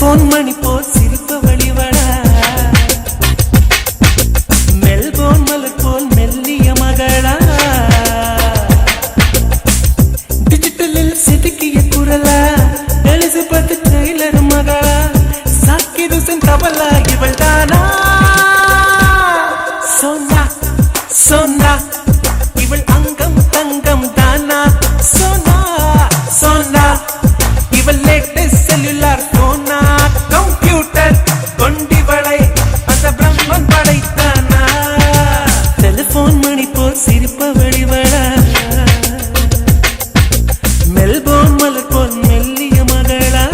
cellphone மணி போல் சிரிப்பு வழிவடா Melbourne மலர் போல் மெல்லிய மகளா டிஜிட்டலில் செதுக்கிய குரலா எலிசபெத் டெய்லர் மகளா சாக்கிர் ஹுசைன் தபலா இவள் தானா சோனா சோனா இவள் அங்கம் தங்கம் தானா சோனா சோனா இவள் லேட்டஸ்ட் செல்லுலார் போனா கம்ப்யூட்டர் கொண்டிவளை அந்த பிரம்மன் படைத்தானா டெலிபோன் மணி போல் சிரிப்ப வழிவடா மெல்போன் மலர் போல் மெல்லிய மகளா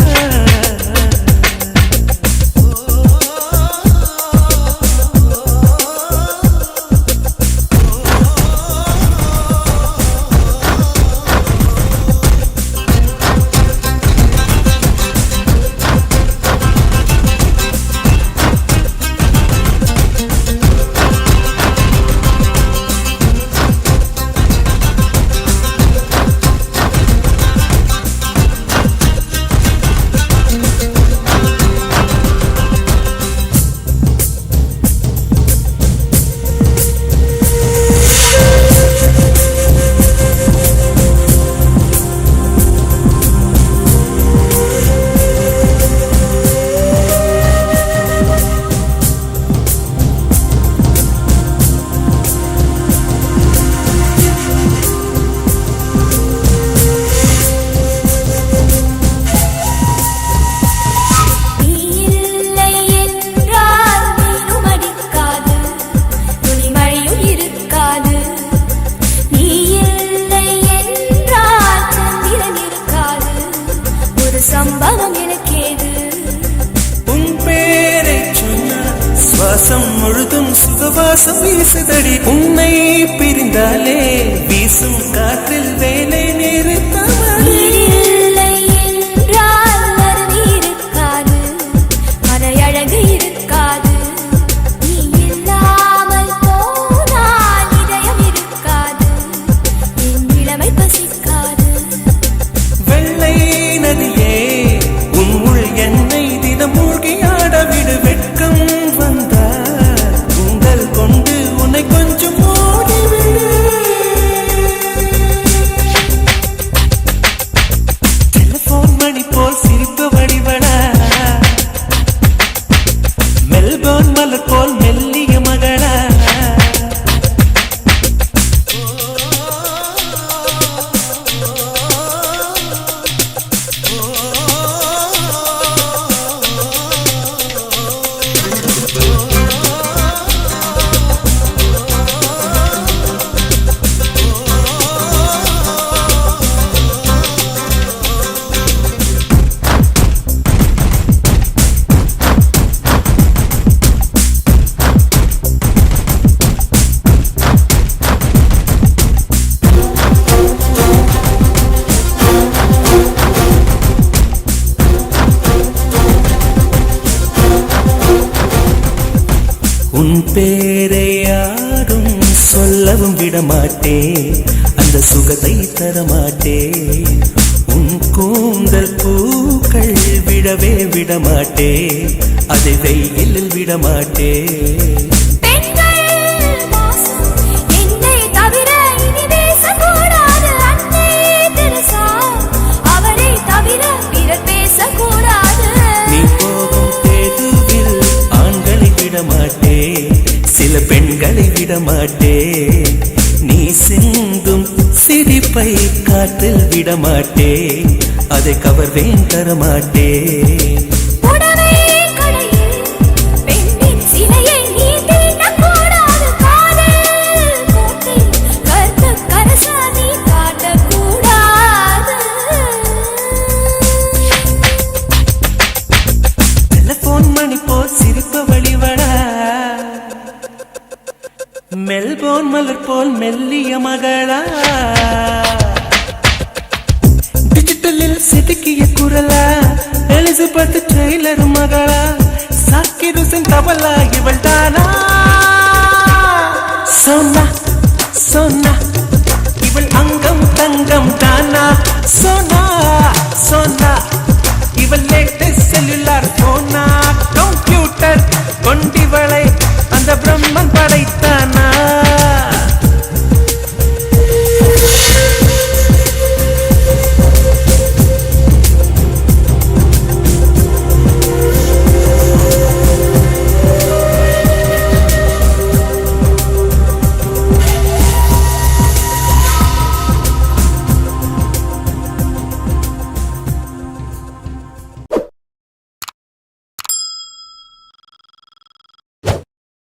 சுவாசம் முழுதும் சுகவாசம் வீசுதடி உன்னை பிரிந்தாலே வீசும் காற்றில் வேலை நிறுத்தவளே இருக்காது மறையழகு இருக்காது நீ இல்லாமல் போனால் இதயம் இருக்காது என் இளமை பசிக்காது வெள்ளை நதியே உன் உள் என்னை தினம் மூழ்கி ஆடவிடு வெட்கம் உன் பேரை யாரும் சொல்லவும் விடமாட்டே அந்த சுகத்தை தரமாட்டே உன் கூந்தல் பூக்கள் விடவே விடமாட்டே அதை வெயிலில் விடமாட்டே நீ போகும் தேதுவில் ஆண்களை விடமாட்டே சில பெண்களை விடமாட்டே நீ சிந்தும் சிரிப்பை காற்றில் விடமாட்டே அதை கவர்வேன் தரமாட்டே மெல்போன் மலர் போல் மெல்லிய மகளா டிஜிட்டலில் செதுக்கிய குரலா எலிசபெத் டெய்லர் மகளா சாக்கிர் ஹுசைன் தபலா இவள் தானா சோனா சோனா இவள் அங்கம் தங்கம் தானா சோனா சோனா இவள் லேட்டஸ்ட் செல்லுலார் போனா கம்ப்யூட்டர் கொண்டிவளை அந்த பிரம்மன் படைத்த